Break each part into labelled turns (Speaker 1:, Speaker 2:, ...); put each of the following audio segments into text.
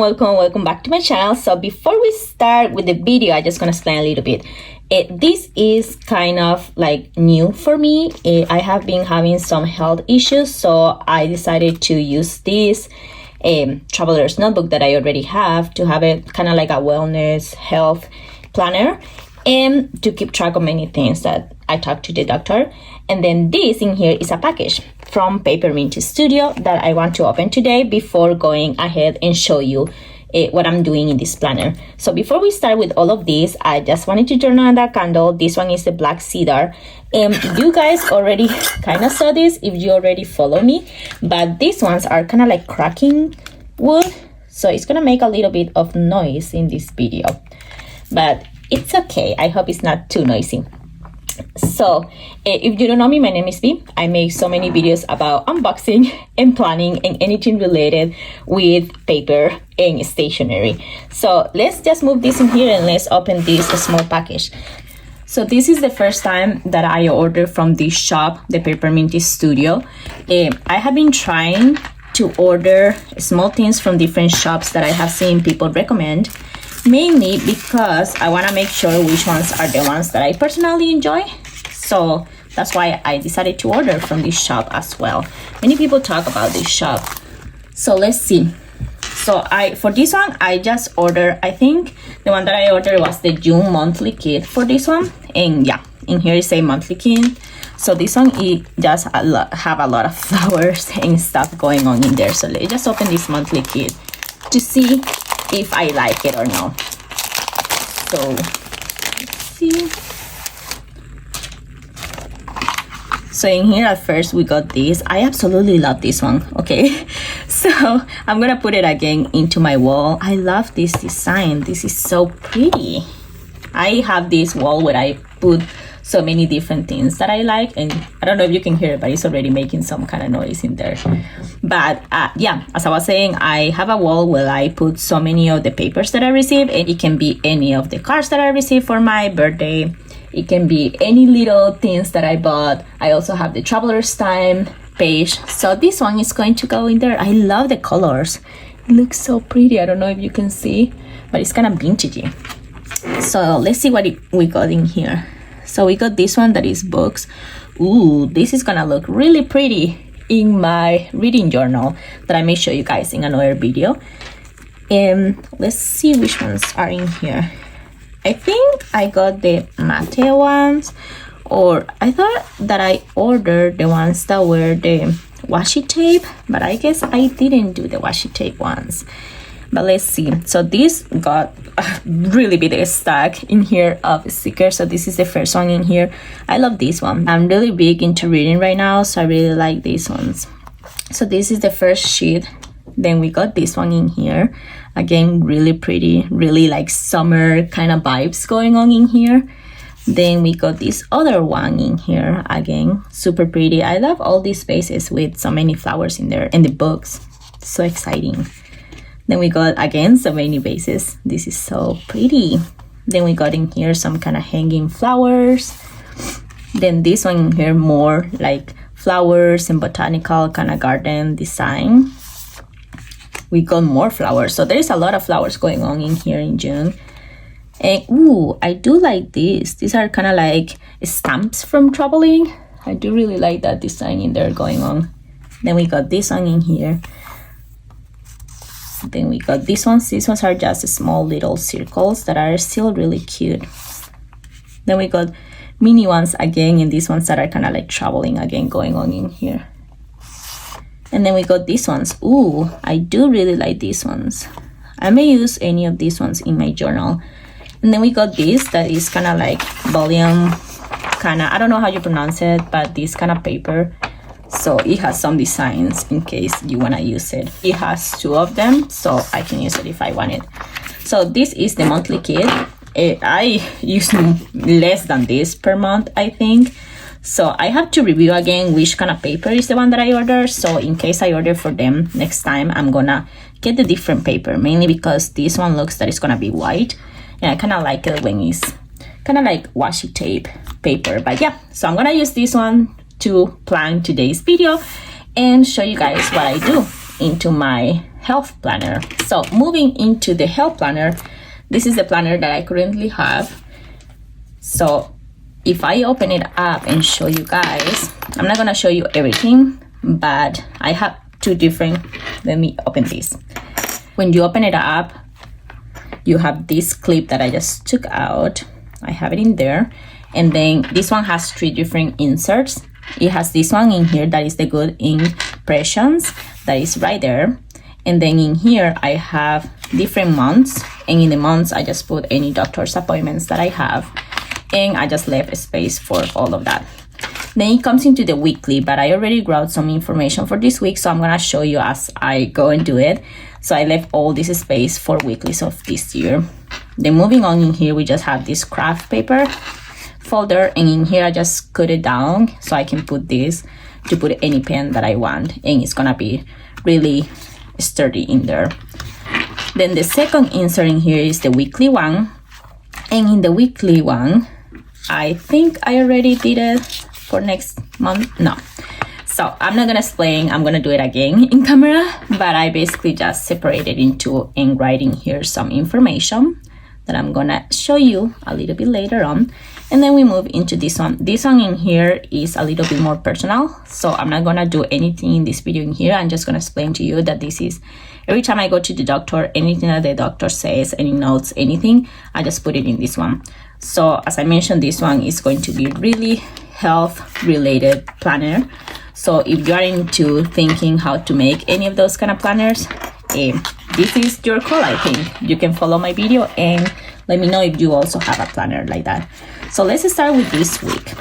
Speaker 1: everyone, welcome back to my channel. So before we start with the video, I just gonna explain a little bit. This is kind of like new for me. I have been having some health issues, so I decided to use this traveler's notebook that I already have to have it kind of like a wellness health planner and to keep track of many things that I talked to the doctor. And then this in here is a package from Papermint Studio that I want to open today before going ahead and show you what I'm doing in this planner. So before we start with all of this, I just wanted to turn on that candle. This one is the black cedar. You guys already kind of saw this if you already follow me, but these ones are kind of like cracking wood, so it's gonna make a little bit of noise in this video, but it's okay. I hope it's not too noisy. So if you don't know me, my name is V. I make so many videos about unboxing and planning and anything related with paper and stationery. So let's just move this in here and let's open this small package. So this is the first time that I ordered from this shop, the Papermint Studio. I have been trying to order small things from different shops that I have seen people recommend, mainly because I want to make sure which ones are the ones that I personally enjoy. So that's why I decided to order from this shop as well. Many people talk about this shop. So let's see. So for this one, I just ordered, I think the one that I ordered was the June monthly kit for this one. And yeah, in here is a monthly kit. So this one, it just have a lot of flowers and stuff going on in there. So let's just open this monthly kit to see if I like it or not. So let's see. So in here at first we got this. I absolutely love this one. Okay, so I'm gonna put it again into my wall. I love this design. This is so pretty. I have this wall where I put so many different things that I like, and I don't know if you can hear it, but it's already making some kind of noise in there. But yeah, as I was saying, I have a wall where I put so many of the papers that I receive, and it can be any of the cards that I received for my birthday. It can be any little things that I bought. I also have the Traveler's Time page. So this one is going to go in there. I love the colors. It looks so pretty. I don't know if you can see, but it's kind of vintagey. So let's see what we got in here. So we got this one that is books. Ooh, this is gonna look really pretty in my reading journal that I may show you guys in another video. And let's see which ones are in here. I think I got the matte ones, or I thought that I ordered the ones that were the washi tape, but I guess I didn't do the washi tape ones. But let's see. So this got a really big stack in here of stickers. So this is the first one in here. I love this one. I'm really big into reading right now, so I really like these ones. So this is the first sheet. Then we got this one in here. Again, really pretty, really like summer kind of vibes going on in here. Then we got this other one in here. Again, super pretty. I love all these spaces with so many flowers in there and the books. So exciting. Then we got, again, so many vases. This is so pretty. Then we got in here some kind of hanging flowers. Then this one in here, more like flowers and botanical kind of garden design. We got more flowers. So there's a lot of flowers going on in here in June. And ooh, I do like these. These are kind of like stamps from traveling. I do really like that design in there going on. Then we got this one in here. Then we got these ones. These ones are just small little circles that are still really cute. Then we got mini ones again, and these ones that are kind of like traveling again going on in here. And then we got these ones. Ooh, I do really like these ones. I may use any of these ones in my journal. And then we got this that is kind of like volume, kind of, I don't know how you pronounce it, but this kind of paper. So it has some designs in case you want to use it. It has two of them, so I can use it if I want it. So this is the monthly kit. I use less than this per month, I think. So I have to review again which kind of paper is the one that I ordered. So in case I order for them next time, I'm gonna get the different paper, mainly because this one looks that it's gonna be white. And I kind of like it when it's kind of like washi tape paper. But yeah, so I'm gonna use this one to plan today's video and show you guys what I do into my health planner. So moving into the health planner, this is the planner that I currently have. So if I open it up and show you guys, I'm not gonna show you everything, but I have two different, let me open this. When you open it up, you have this clip that I just took out. I have it in there. And then this one has three different inserts. It has this one in here that is the good impressions, that is right there. And then in here I have different months, and in the months I just put any doctor's appointments that I have, and I just left a space for all of that. Then it comes into the weekly, but I already grabbed some information for this week, so I'm gonna show you as I go and do it. So I left all this space for weeklies of this year. Then moving on, in here we just have this craft paper folder, and in here I just cut it down so I can put this to put any pen that I want, and it's gonna be really sturdy in there. Then the second insert in here is the weekly one, and in the weekly one I think I already did it for next month. No, so I'm not gonna explain, I'm gonna do it again in camera, but I basically just separated into and writing here some information that I'm gonna show you a little bit later on. And then we move into this one. This one in here is a little bit more personal, so I'm not gonna do anything in this video in here. I'm just gonna explain to you that this is every time I go to the doctor, anything that the doctor says, any notes, anything, I just put it in this one. So as I mentioned, this one is going to be really health related planner. So if you are into thinking how to make any of those kind of planners, this is your call. I think you can follow my video and let me know if you also have a planner like that. So let's start with this week.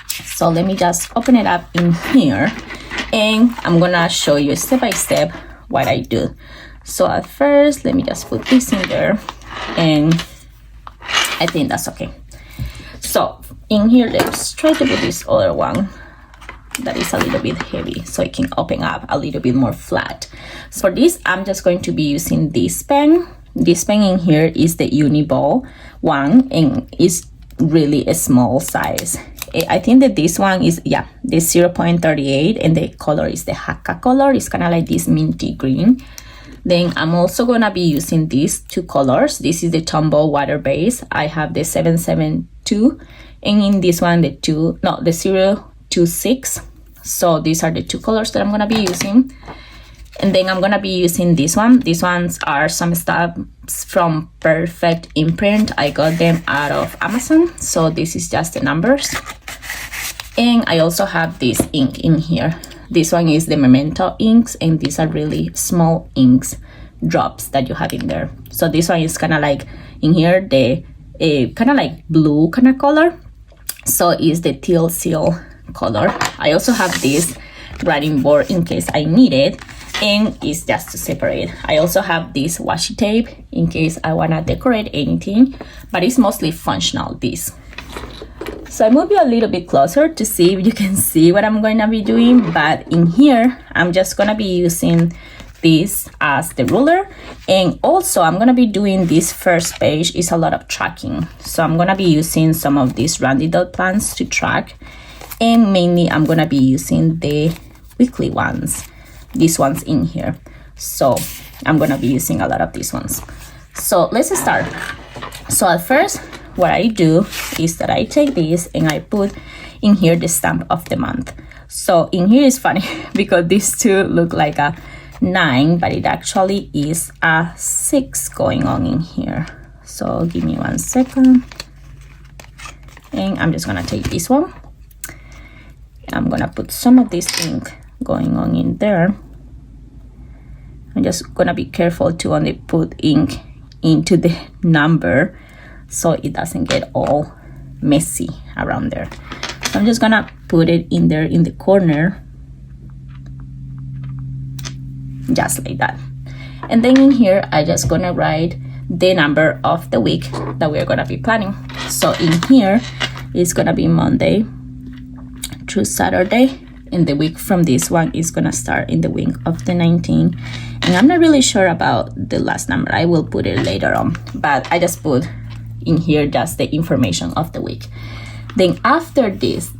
Speaker 1: So let me just open it up in here, and I'm gonna show you step by step what I do. So at first, let me just put this in there, and I think that's okay. So in here, let's try to put this other one that is a little bit heavy so it can open up a little bit more flat. So for this, I'm just going to be using this pen. This pen in here is the Uniball one, and it's really a small size. I think that this one is, yeah, the 0.38, and the color is the Hakka color. It's kind of like this minty green. Then I'm also gonna be using these two colors. This is the Tombow water base. I have the 772, and in this one the 026. So these are the two colors that I'm gonna be using. And then I'm gonna be using this one. These ones are some stuff from Perfect Imprint. I got them out of Amazon. So this is just the numbers. And I also have this ink in here. This one is the Memento inks, and these are really small inks drops that you have in there. So this one is kind of like in here the kind of like blue kind of color. So is the teal seal color. I also have this writing board in case I need it, and it's just to separate. I also have this washi tape in case I want to decorate anything, but it's mostly functional, this. So I move you a little bit closer to see if you can see what I'm going to be doing, but in here I'm just going to be using this as the ruler, and also I'm going to be doing this first page is a lot of tracking. So I'm going to be using some of these Randy dot plans to track, and mainly I'm going to be using the weekly ones, these ones in here. So I'm going to be using a lot of these ones. So let's start. So at first, what I do is that I take this and I put in here the stamp of the month. So in here is funny because these two look like a 9, but it actually is a 6 going on in here. So give me 1 second. And I'm just gonna take this one. I'm gonna put some of this ink going on in there. I'm just gonna be careful to only put ink into the number so it doesn't get all messy around there. So I'm just gonna put it in there in the corner, just like that. And then in here I just gonna write the number of the week that we're gonna be planning. So in here it's gonna be Monday through Saturday, and the week from this one is gonna start in the week of the 19th. And I'm not really sure about the last number. I will put it later on, but I just put in here just the information of the week. Then after this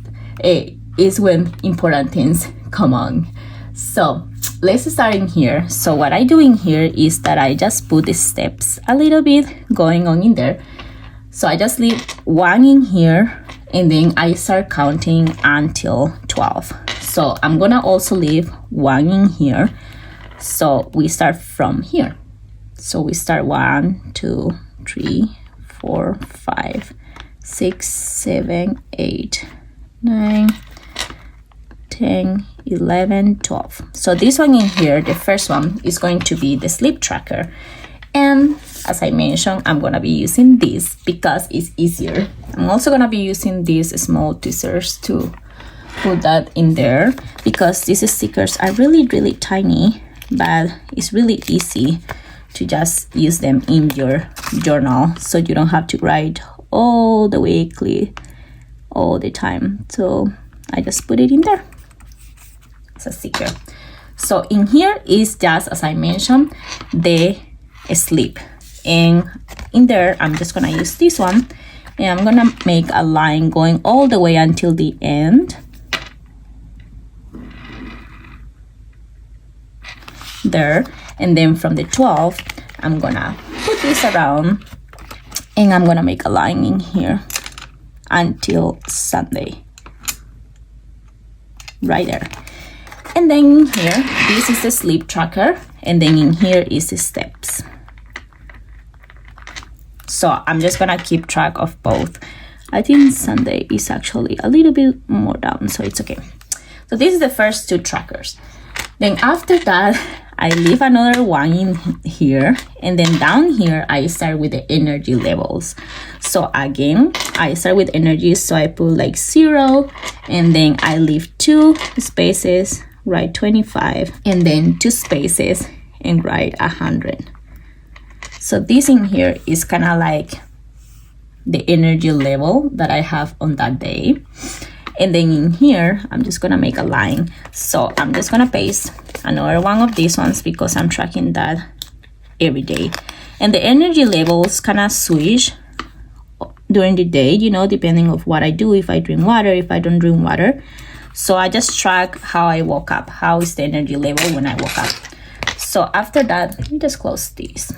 Speaker 1: is when important things come on. So let's start in here. So what I do in here is that I just put the steps a little bit going on in there. So I just leave 1 in here, and then I start counting until 12. So I'm gonna also leave 1 in here. So we start from here. So we start 1, 2, 3, 4, 5, 6, 7, 8, 9, 10, 11, 12. So this one in here, the first one, is going to be the sleep tracker. And as I mentioned, I'm gonna be using this because it's easier. I'm also gonna be using these small tweezers to put that in there because these stickers are really, really tiny, but it's really easy to just use them in your journal so you don't have to write all the weekly all the time. So I just put it in there. It's a sticker. So in here is just, as I mentioned, the sleep, and in there I'm just gonna use this one, and I'm gonna make a line going all the way until the end there, and then from the 12 I'm gonna put this around, and I'm gonna make a line in here until Sunday, right there. And then here, this is the sleep tracker, and then in here is the steps. So I'm just gonna keep track of both. I think Sunday is actually a little bit more down, so it's okay. So this is the first 2 trackers. Then after that, I leave another 1 in here, and then down here I start with the energy levels. So again, I start with energy, so I put like 0, and then I leave 2 spaces, write 25, and then 2 spaces and write 100. So this in here is kind of like the energy level that I have on that day. And then in here, I'm just gonna make a line. So I'm just gonna paste another one of these ones because I'm tracking that every day. And the energy levels kind of switch during the day, you know, depending on what I do, if I drink water, if I don't drink water. So I just track how I woke up, how is the energy level when I woke up. So after that, let me just close these.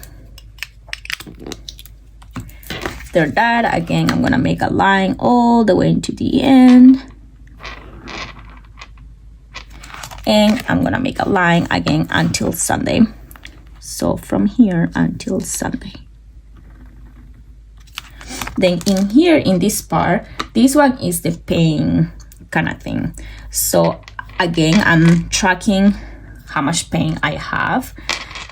Speaker 1: After that, again, I'm gonna make a line all the way into the end. And I'm gonna make a line again until Sunday. So from here until Sunday. Then in here, in this part, this one is the pain kind of thing. So again, I'm tracking how much pain I have,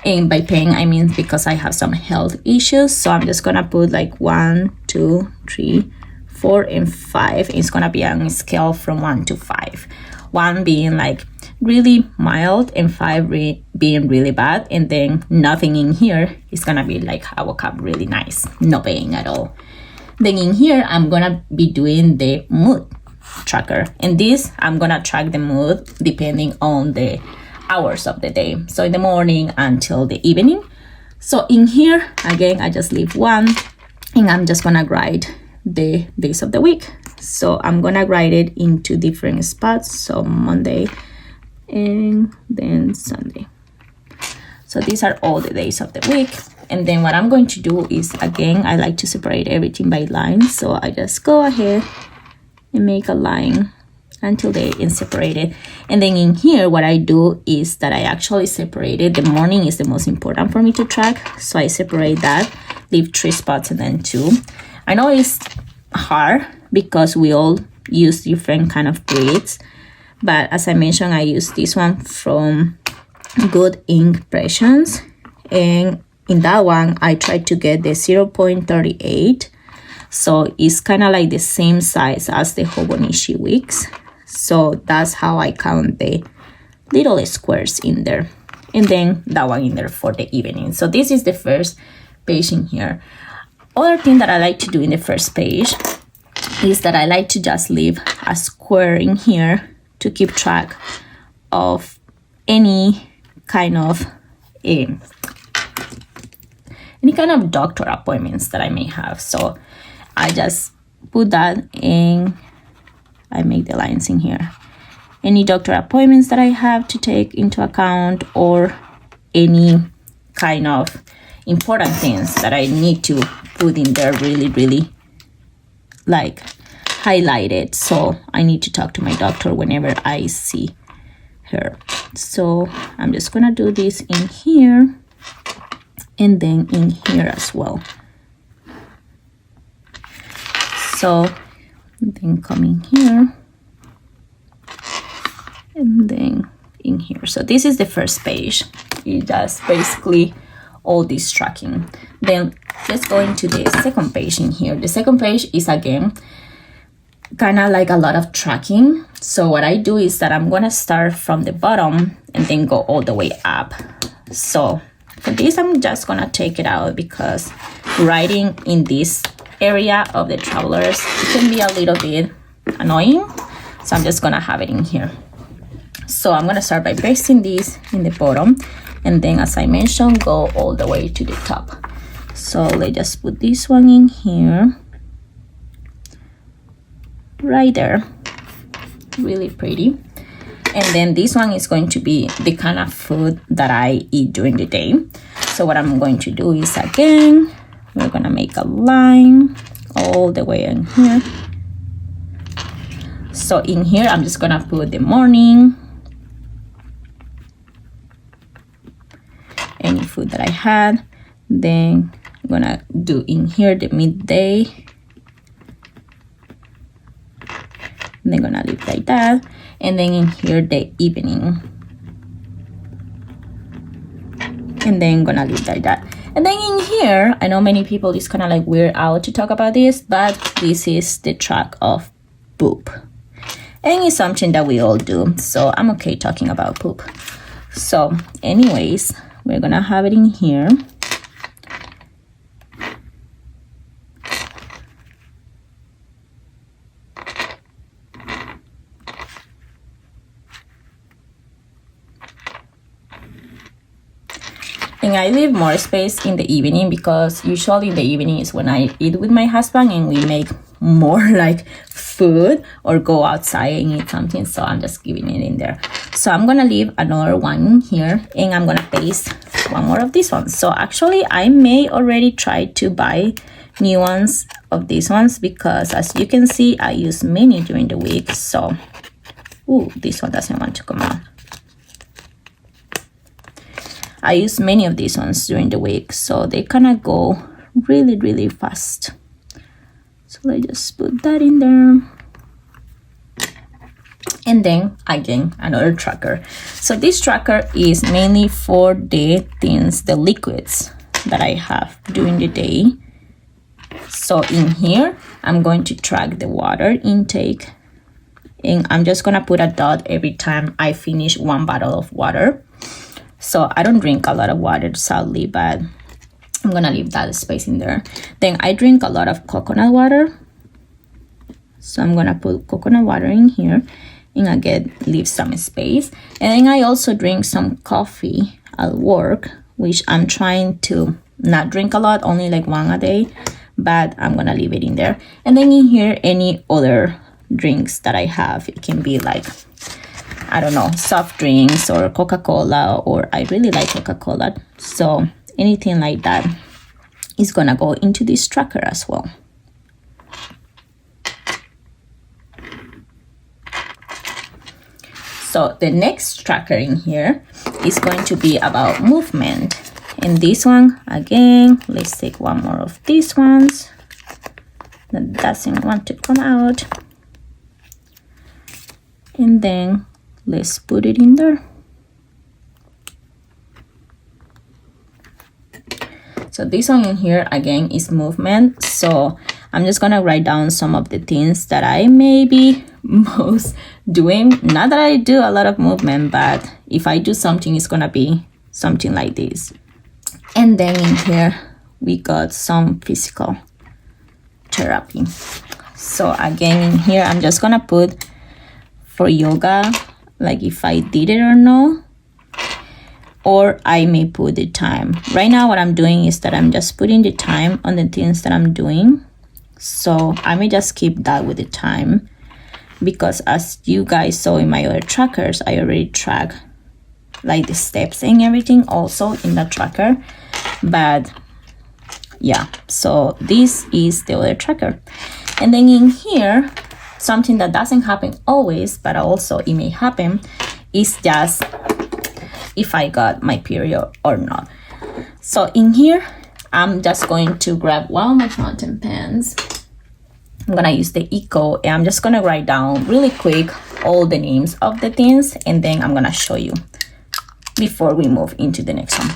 Speaker 1: and by pain I mean because I have some health issues. So I'm just gonna put like 1, 2, 3, 4, and 5. It's gonna be on a scale from 1 to 5, 1 being like really mild and 5 being really bad, and then nothing in here is gonna be like I woke up really nice, no pain at all. Then in here I'm gonna be doing the mood tracker, and this I'm gonna track the mood depending on the hours of the day, so in the morning until the evening. So in here again I just leave 1, and I'm just gonna write the days of the week. So I'm gonna write it into different spots, so Monday and then Sunday. So these are all the days of the week. And then what I'm going to do is, again, I like to separate everything by lines, so I just go ahead and make a line until they are separated. And then in here what I do is that I actually separate it. The morning is the most important for me to track, so I separate that, leave 3 spots and then 2. I know it's hard because we all use different kind of grids, but as I mentioned, I use this one from Good Impressions, and in that one I try to get the 0.38, so it's kind of like the same size as the Hobonichi wicks. So that's how I count the little squares in there, and then that one in there for the evening. So this is the first page in here. Other thing that I like to do in the first page is that I like to just leave a square in here to keep track of any kind of doctor appointments that I may have. So I just put that in, I make the lines in here, any doctor appointments that I have to take into account, or any kind of important things that I need to put in there really like highlighted. So I need to talk to my doctor whenever I see her. So I'm just gonna do this in here and then in here as well. So then come in here and then in here. So this is the first page. It does basically all this tracking. Then let's go into the second page in here. The second page is again kind of like a lot of tracking. So what I do is that I'm gonna start from the bottom and then go all the way up. So for this, I'm just gonna take it out because writing in this area of the travelers, it can be a little bit annoying. So I'm just gonna have it in here. So I'm gonna start by pasting this in the bottom, and then as I mentioned, go all the way to the top. So let's just put this one in here, right there, really pretty. And then this one is going to be the kind of food that I eat during the day. So what I'm going to do is, again, we're gonna make a line all the way in here. So in here, I'm just gonna put the morning, any food that I had. Then I'm gonna do in here the midday, and then gonna leave like that. And then in here the evening, and then gonna leave like that. And then in here, I know many people is kind of like weird out to talk about this, but this is the track of poop, and it's something that we all do, so I'm okay talking about poop. So anyways, we're gonna have it in here. And I leave more space in the evening because usually in the evening is when I eat with my husband and we make more like food or go outside and eat something. So I'm just giving it in there. So I'm gonna leave another one in here, and I'm gonna paste one more of these ones. So actually I may already try to buy new ones of these ones because as you can see, I use many during the week. So, ooh, this one doesn't want to come out. I use many of these ones during the week, so they kind of go really fast. So let's just put that in there. And then again, another tracker. So this tracker is mainly for the things, the liquids that I have during the day. So in here, I'm going to track the water intake, and I'm just gonna put a dot every time I finish one bottle of water. So I don't drink a lot of water, sadly, but I'm gonna leave that space in there. Then I drink a lot of coconut water, so I'm gonna put coconut water in here, and again leave some space. And then I also drink some coffee at work, which I'm trying to not drink a lot, only like one a day, but I'm gonna leave it in there. And then in here, any other drinks that I have, it can be like, I don't know, soft drinks or Coca-Cola, or I really like Coca-Cola. So anything like that is gonna go into this tracker as well. So the next tracker in here is going to be about movement. And this one, again, let's take one more of these ones that doesn't want to come out. And then let's put it in there. So this one in here again is movement. So I'm just gonna write down some of the things that I may be most doing. Not that I do a lot of movement, but if I do something, it's gonna be something like this. And then in here we got some physical therapy. So again in here, I'm just gonna put for yoga, like if I did it or no, or I may put the time. Right now what I'm doing is that I'm just putting the time on the things that I'm doing, so I may just keep that with the time. because as you guys saw in my other trackers, I already track like the steps and everything also in the tracker. But yeah, so this is the other tracker. And then in here, something that doesn't happen always, but also it may happen, is just if I got my period or not. So in here, I'm just going to grab one of my fountain pens. I'm gonna use the Eco, and I'm just gonna write down really quick all the names of the things, and then I'm gonna show you before we move into the next one.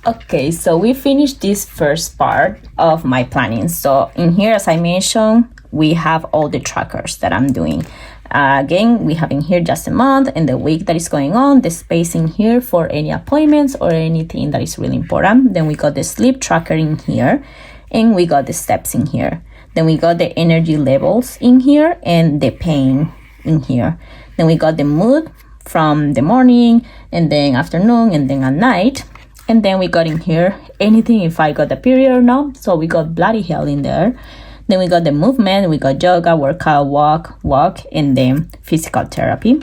Speaker 1: Okay, so we finished this first part of my planning. So in here, as I mentioned, we have all the trackers that I'm doing. Again, we have in here just a month and the week that is going on, the space in here for any appointments or anything that is really important. Then we got the sleep tracker in here, and we got the steps in here. Then we got the energy levels in here and the pain in here. Then we got the mood from the morning and then afternoon and then at night. And then we got in here anything if I got the period or not. So we got bloody hell in there. Then we got the movement, we got yoga, workout, walk, and then physical therapy.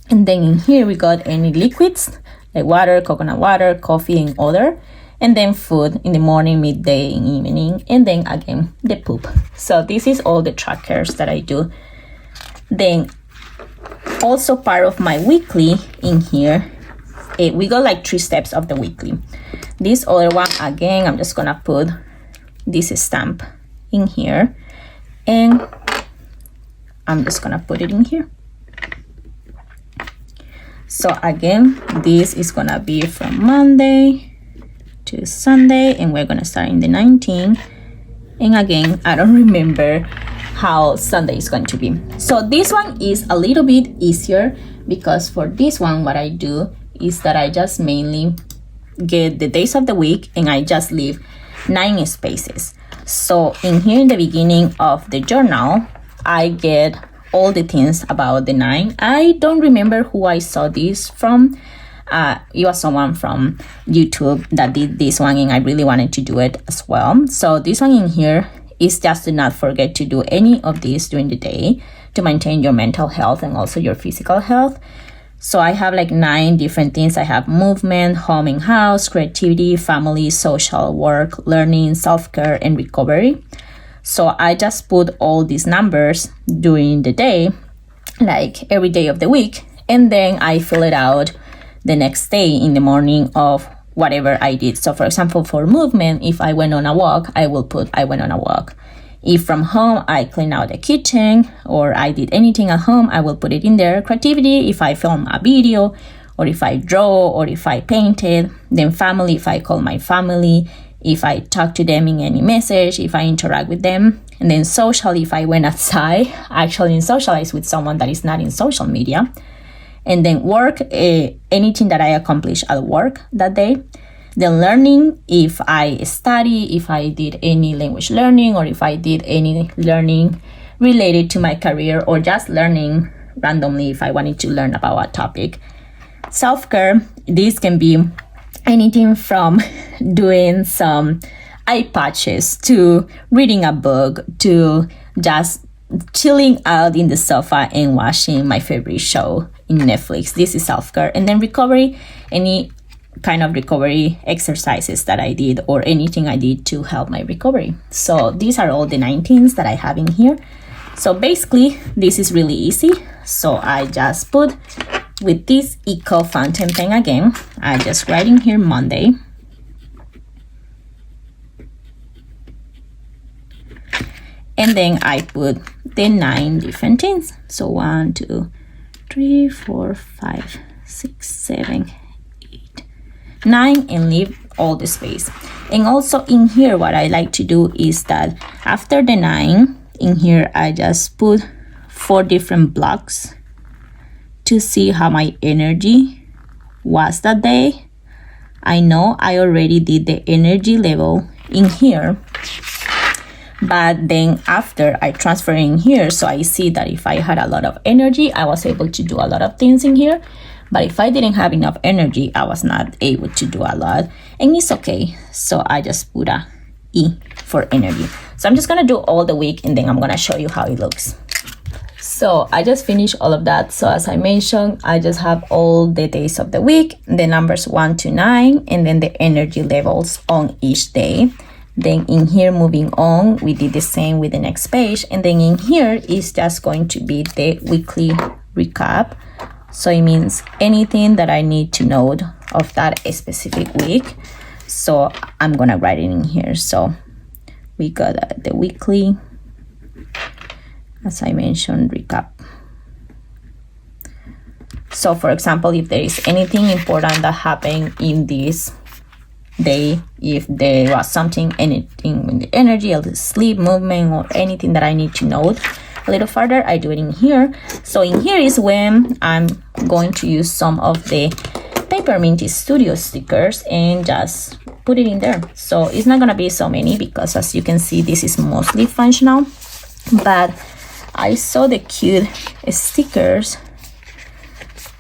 Speaker 1: And then in here we got any liquids like water, coconut water, coffee, and other. And then food in the morning, midday, and evening. And then again, the poop. So this is all the trackers that I do. Then also part of my weekly in here, we got like 3 steps of the weekly. This other one, again, I'm just gonna put this stamp in here, and I'm just gonna put it in here. So again, this is gonna be from Monday to Sunday, and we're gonna start in the 19th. And again, I don't remember how Sunday is going to be. So this one is a little bit easier, because for this one, what I do is that I just mainly get the days of the week and I just leave 9 spaces. So in here in the beginning of the journal, I get all the things about the 9. I don't remember who I saw this from. It was someone from YouTube that did this one, and I really wanted to do it as well. So this one in here is just to not forget to do any of these during the day to maintain your mental health and also your physical health. So I have like 9 different things. I have movement, home and house, creativity, family, social, work, learning, self-care, and recovery. So I just put all these numbers during the day, like every day of the week, and then I fill it out the next day in the morning of whatever I did. So for example, for movement, if I went on a walk, I will put I went on a walk. If from home I clean out the kitchen or I did anything at home, I will put it in there. Creativity, if I film a video, or if I draw, or if I painted. Then family, if I call my family, if I talk to them in any message, if I interact with them. And then social, if I went outside, actually socialize with someone that is not in social media. And then work, anything that I accomplished at work that day. Then learning, if I study, if I did any language learning, or if I did any learning related to my career, or just learning randomly if I wanted to learn about a topic. Self-care, this can be anything from doing some eye patches to reading a book to just chilling out in the sofa and watching my favorite show in Netflix. This is self-care. And then recovery, any kind of recovery exercises that I did or anything I did to help my recovery. So these are all the 19s that I have in here. So basically, this is really easy. So I just put with this Eco fountain pen again, I just write in here Monday. And then I put the 9 different things. So 1, 2, 3, 4, 5, 6, 7, 8, 9, and leave all the space. And also in here, what I like to do is that after the 9, in here, I just put 4 different blocks to see how my energy was that day. I know I already did the energy level in here, but then after I transfer in here, so I see that if I had a lot of energy, I was able to do a lot of things in here. But if I didn't have enough energy, I was not able to do a lot, and it's okay. So I just put a E for energy. So I'm just gonna do all the week and then I'm gonna show you how it looks. So I just finished all of that. So as I mentioned, I just have all the days of the week, the numbers 1 to 9, and then the energy levels on each day. Then in here, moving on, we did the same with the next page. And then in here is just going to be the weekly recap. So it means anything that I need to know of that specific week. So I'm gonna write it in here. So we got the weekly, as I mentioned, recap. So for example, if there is anything important that happened in this day, if there was anything in the energy, sleep, movement, or anything that I need to note a little further, I do it in here. So in here is when I'm going to use some of the Papermint Studio stickers and just put it in there. So it's not gonna be so many because as you can see, this is mostly functional, but I saw the cute stickers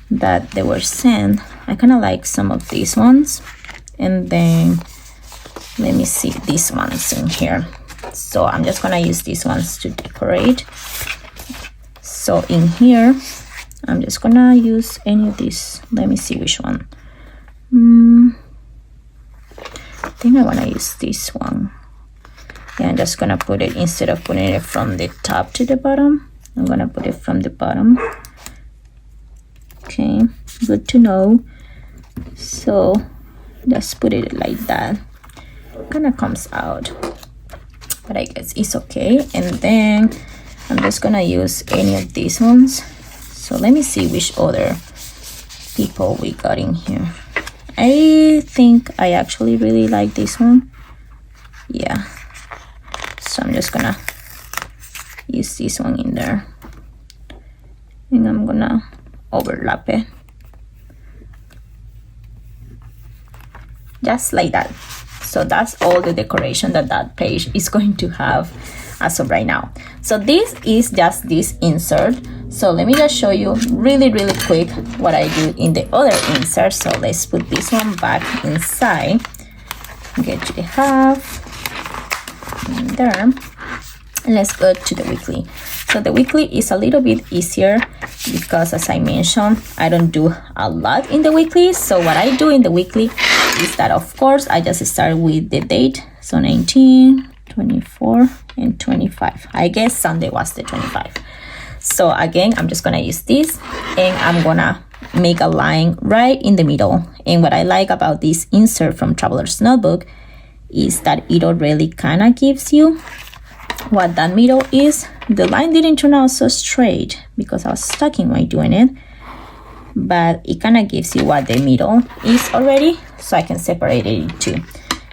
Speaker 1: that they were sent. I kind of like some of these ones. And then let me see these ones in here. So I'm just gonna use these ones to decorate. So in here, I'm just gonna use any of these. Let me see which one. I think I wanna use this one. Yeah, I'm just gonna put it, instead of putting it from the top to the bottom, I'm gonna put it from the bottom. Okay, good to know. So just put it like that. Kind of comes out, but I guess it's okay. And then I'm just gonna use any of these ones. So let me see which other people we got in here. I think I actually really like this one. Yeah, so I'm just gonna use this one in there, and I'm gonna overlap it just like that. So that's all the decoration that page is going to have as of right now. So this is just this insert. So let me just show you really quick what I do in the other insert. So let's put this one back inside, get to the half in there, and let's go to the weekly. So the weekly is a little bit easier because, as I mentioned, I don't do a lot in the weekly. So what I do in the weekly is that, of course, I just start with the date. So 19, 24, and 25. I guess Sunday was the 25. So again, I'm just gonna use this and I'm gonna make a line right in the middle. And what I like about this insert from Traveler's Notebook is that it already kind of gives you what that middle is. The line didn't turn out so straight because I was stuck in while doing it, but it kind of gives you what the middle is already, so I can separate it in two.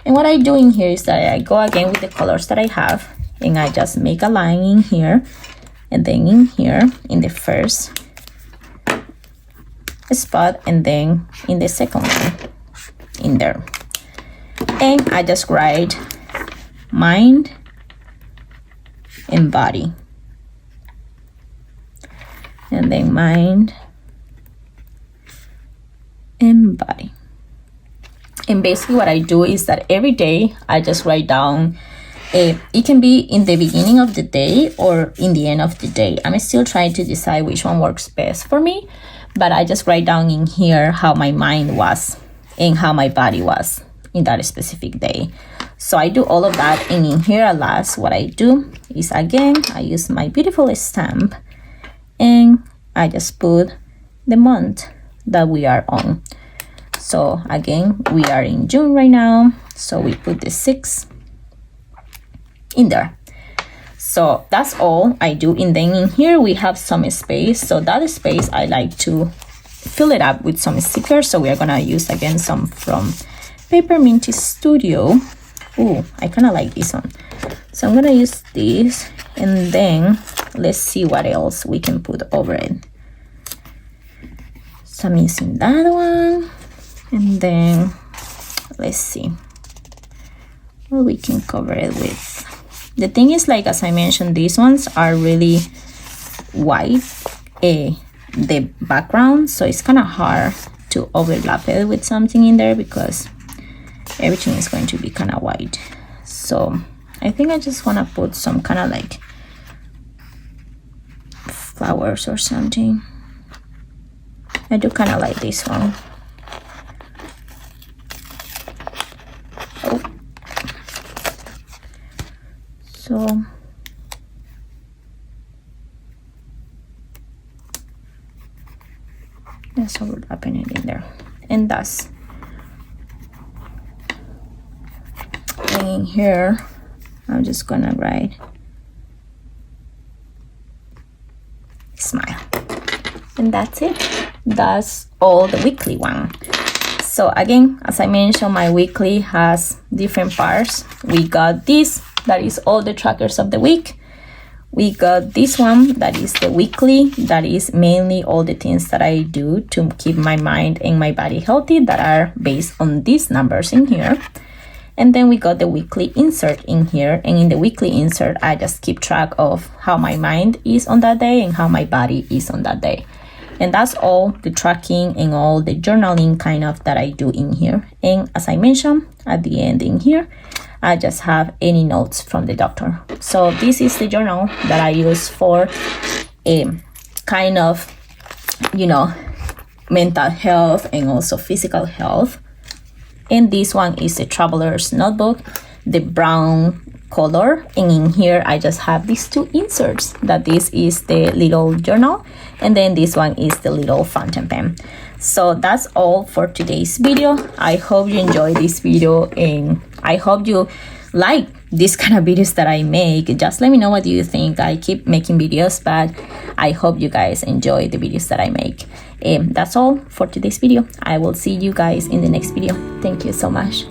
Speaker 1: And what I do in here is that I go again with the colors that I have, and I just make a line in here, and then in here in the first spot, and then in the second one in there. And I just write mind and body, and then mind and body. And basically what I do is that every day I just write down it can be in the beginning of the day or in the end of the day. I'm still trying to decide which one works best for me, but I just write down in here how my mind was and how my body was in that specific day. So I do all of that, and in here at last what I do is, again, I use my beautiful stamp and I just put the month that we are on. So again, we are in June right now, so we put the 6th in there. So that's all I do. And then in here we have some space, so that space I like to fill it up with some stickers. So we are gonna use again some from Papermint Studio. Ooh, I kind of like this one, so I'm gonna use this, and then let's see what else we can put over it. So I'm using that one, and then let's see what we can cover it with. The thing is, like, as I mentioned, these ones are really white, the background, so it's kind of hard to overlap it with something in there because everything is going to be kind of white. So I think I just want to put some kind of like flowers or something. I do kind of like this one. Oh. So just overlapping it in there, and that's in here. I'm just gonna write smile, and that's it. That's all the weekly one. So again, as I mentioned, my weekly has different parts. We got this, that is all the trackers of the week. We got this one, that is the weekly, that is mainly all the things that I do to keep my mind and my body healthy that are based on these numbers in here. And then we got the weekly insert in here, and in the weekly insert I just keep track of how my mind is on that day and how my body is on that day. And that's all the tracking and all the journaling kind of that I do in here. And as I mentioned at the end in here, I just have any notes from the doctor. So this is the journal that I use for a kind of, you know, mental health and also physical health. And this one is a traveler's notebook, the brown color. And in here I just have these two inserts, that this is the little journal and then this one is the little fountain pen. So that's all for today's video. I hope you enjoyed this video and I hope you like this kind of videos that I make. Just let me know what you think. I keep making videos, but I hope you guys enjoy the videos that I make. That's all for today's video. I will see you guys in the next video. Thank you so much.